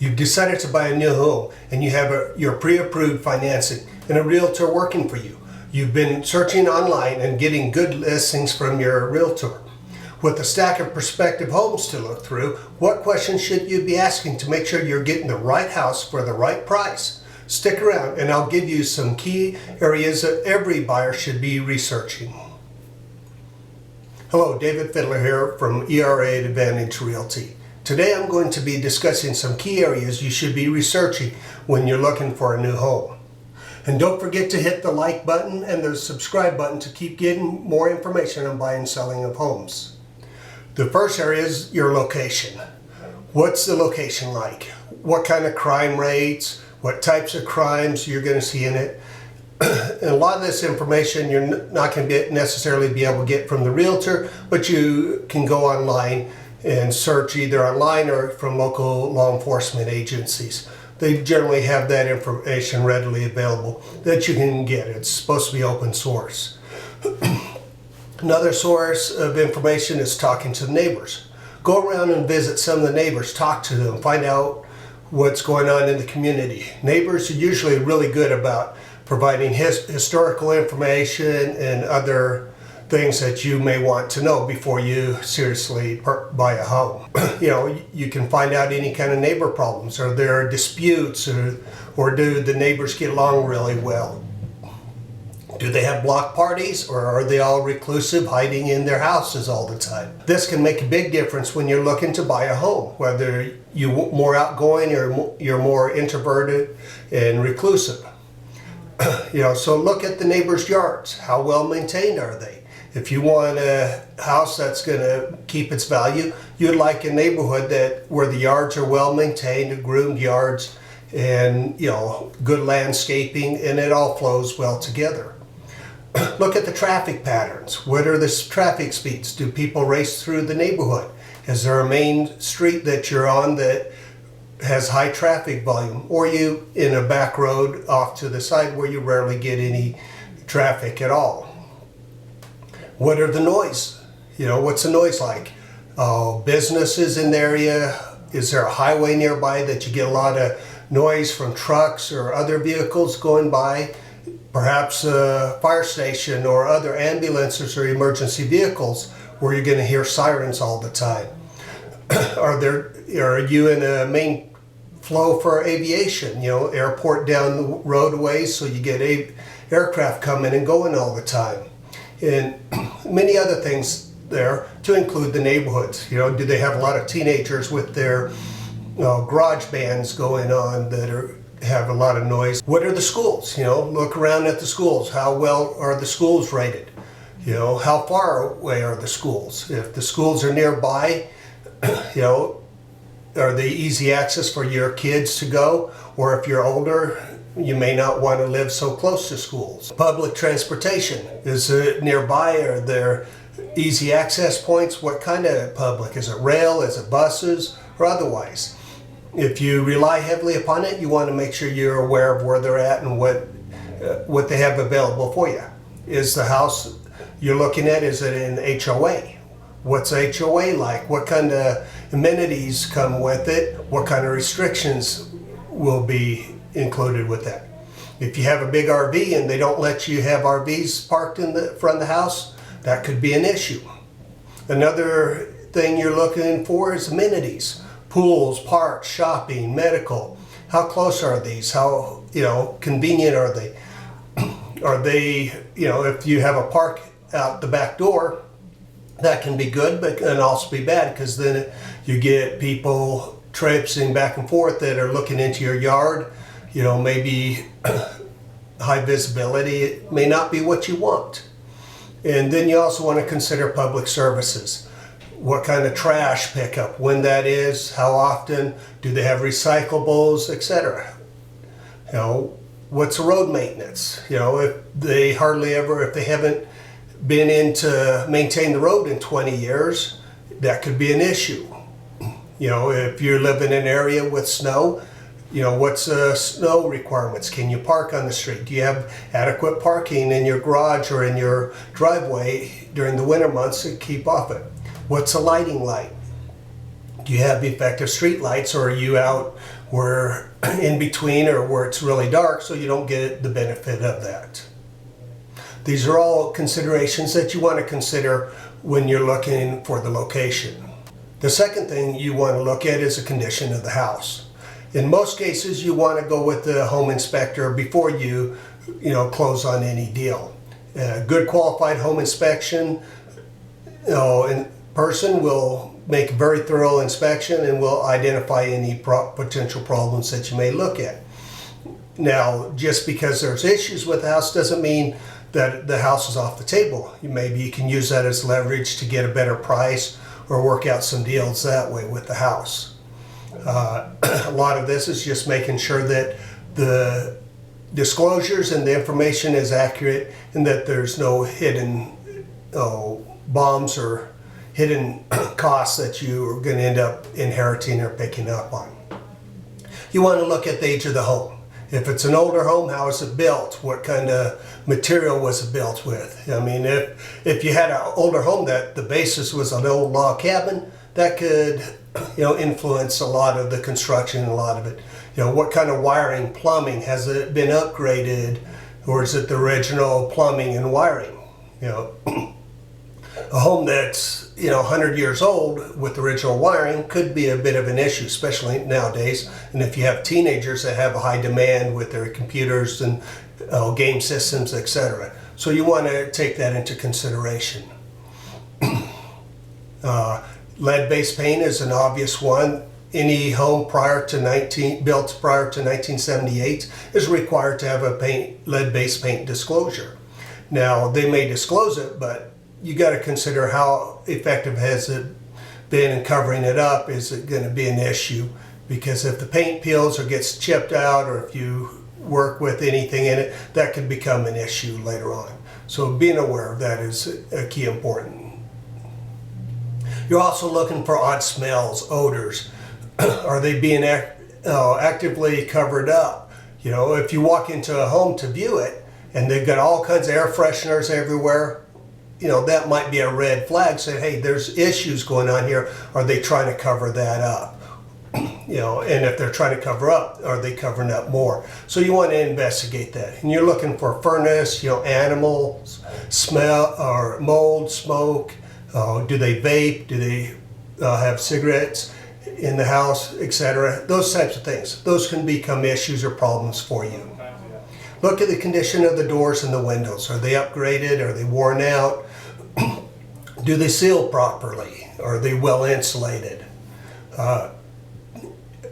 You've decided to buy a new home and you have your pre-approved financing and a realtor working for you. You've been searching online and getting good listings from your realtor. With a stack of prospective homes to look through, what questions should you be asking to make sure you're getting the right house for the right price? Stick around and I'll give you some key areas that every buyer should be researching. Hello, David Fiddler here from ERA Advantage Realty. Today I'm going to be discussing some key areas you should be researching when you're looking for a new home. And don't forget to hit the like button and the subscribe button to keep getting more information on buying and selling of homes. The first area is your location. What's the location like? What kind of crime rates? What types of crimes you're going to see in it? And a lot of this information you're not going to necessarily be able to get from the realtor, but you can go online and search either online or from local law enforcement agencies. They generally have that information readily available that you can get. It's supposed to be open source. Another source of information is talking to the neighbors. Go around and visit some of the neighbors, talk to them, find out what's going on in the community. Neighbors are usually really good about providing historical information and other things that you may want to know before you seriously buy a home. You can find out any kind of neighbor problems. Are there disputes or do the neighbors get along really well? Do they have block parties or are they all reclusive, hiding in their houses all the time? This can make a big difference when you're looking to buy a home, whether you're more outgoing or you're more introverted and reclusive. So look at the neighbors' yards. How well maintained are they? If you want a house that's going to keep its value, you'd like a neighborhood where the yards are well maintained, groomed yards, and good landscaping, and it all flows well together. Look at the traffic patterns. What are the traffic speeds? Do people race through the neighborhood? Is there a main street that you're on that has high traffic volume, or you in a back road off to the side where you rarely get any traffic at all? What are the noise? What's the noise like? Businesses in the area? Is there a highway nearby that you get a lot of noise from trucks or other vehicles going by? Perhaps a fire station or other ambulances or emergency vehicles where you're going to hear sirens all the time. Are you in a main flow for aviation? Airport down the roadways, so you get aircraft coming and going all the time. And many other things there to include the neighborhoods. Do they have a lot of teenagers with their garage bands going on that have a lot of noise? What are the schools? Look around at the schools. How well are the schools rated? How far away are the schools? If the schools are nearby, are they easy access for your kids to go? Or if you're older, you may not want to live so close to schools. Public transportation, is it nearby? Are there easy access points? What kind of public? Is it rail? Is it buses? Or otherwise? If you rely heavily upon it, you want to make sure you're aware of where they're at and what they have available for you. Is the house you're looking at, is it an HOA? What's HOA like? What kind of amenities come with it? What kind of restrictions will be included with that? If you have a big RV and they don't let you have RVs parked in the front of the house, that could be an issue. Another thing you're looking for is amenities. Pools, parks, shopping, medical. How close are these? How convenient are they? Are they, if you have a park out the back door, that can be good, but can also be bad, because then you get people traipsing back and forth that are looking into your yard. Maybe high visibility. It may not be what you want. And then you also want to consider public services. What kind of trash pickup, when that is, how often, do they have recyclables, etc. What's the road maintenance? If they haven't been in to maintain the road in 20 years, that could be an issue. If you live in an area with snow, what's snow requirements? Can you park on the street? Do you have adequate parking in your garage or in your driveway during the winter months to keep off it? What's a lighting like? Do you have effective street lights, or are you out where in between or where it's really dark, so you don't get the benefit of that. These are all considerations that you want to consider when you're looking for the location. The second thing you want to look at is the condition of the house. In most cases, you want to go with the home inspector before you close on any deal. A good qualified home inspection in person will make a very thorough inspection and will identify any potential problems that you may look at. Now, just because there's issues with the house doesn't mean that the house is off the table. Maybe you can use that as leverage to get a better price or work out some deals that way with the house. A lot of this is just making sure that the disclosures and the information is accurate and that there's no hidden bombs or hidden costs that you are going to end up inheriting or picking up on. You want to look at the age of the home. If it's an older home, how is it built? What kind of material was it built with? I mean, if you had an older home that the basis was an old log cabin, that could influence a lot of the construction, a lot of it. What kind of wiring, plumbing, has it been upgraded, or is it the original plumbing and wiring? A home that's 100 years old with original wiring could be a bit of an issue, especially nowadays. And if you have teenagers that have a high demand with their computers and game systems, etc. So you want to take that into consideration. Lead-based paint is an obvious one. Any home built prior to 1978 is required to have a lead-based paint disclosure. Now, they may disclose it, but you got to consider how effective has it been in covering it up. Is it going to be an issue? Because if the paint peels or gets chipped out, or if you work with anything in it, that could become an issue later on. So being aware of that is a key important. You're also looking for odd smells, odors. Are they being actively covered up? If you walk into a home to view it and they've got all kinds of air fresheners everywhere, that might be a red flag saying, hey, there's issues going on here. Are they trying to cover that up? And if they're trying to cover up, are they covering up more? So you want to investigate that. And you're looking for furnace, animals, smell, or mold, smoke. Do they vape? Do they have cigarettes in the house, etc.? Those types of things. Those can become issues or problems for you. Look at the condition of the doors and the windows. Are they upgraded? Are they worn out? Do they seal properly? Are they well insulated?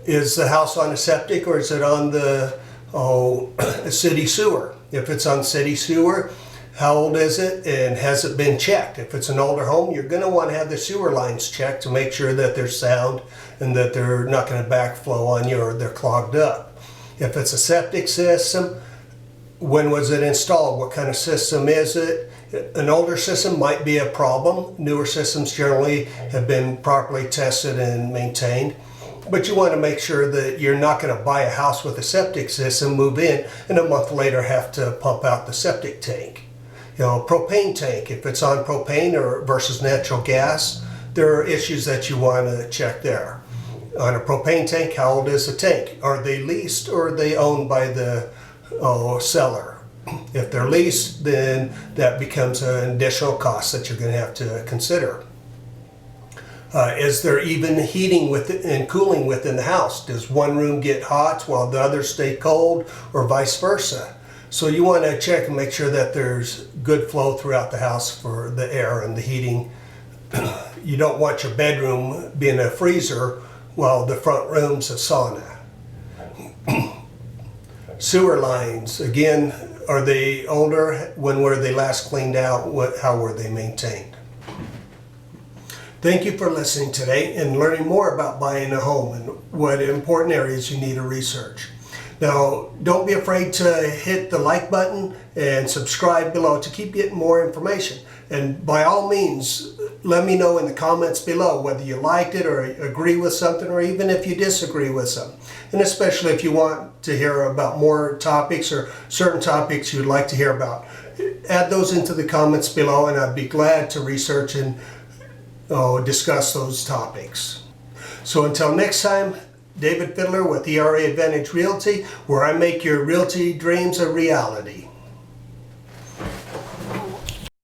Is the house on a septic, or is it on the city sewer? If it's on city sewer, how old is it and has it been checked? If it's an older home, you're going to want to have the sewer lines checked to make sure that they're sound and that they're not going to backflow on you or they're clogged up. If it's a septic system, when was it installed? What kind of system is it? An older system might be a problem. Newer systems generally have been properly tested and maintained. But you want to make sure that you're not going to buy a house with a septic system, move in, and a month later have to pump out the septic tank. Propane tank, if it's on propane or versus natural gas, there are issues that you want to check there. On a propane tank, how old is the tank? Are they leased or are they owned by the seller? If they're leased, then that becomes an additional cost that you're going to have to consider. Is there even heating and cooling within the house? Does one room get hot while the others stay cold, or vice versa? So you want to check and make sure that there's good flow throughout the house for the air and the heating. You don't want your bedroom being a freezer while the front room's a sauna. Sewer lines, again, are they older? When were they last cleaned out? How were they maintained? Thank you for listening today and learning more about buying a home and what important areas you need to research. Now, don't be afraid to hit the like button and subscribe below to keep getting more information. And by all means, let me know in the comments below whether you liked it or agree with something, or even if you disagree with something. And especially if you want to hear about more topics or certain topics you'd like to hear about. Add those into the comments below and I'd be glad to research and discuss those topics. So until next time, David Fiddler with ERA Advantage Realty, where I make your realty dreams a reality.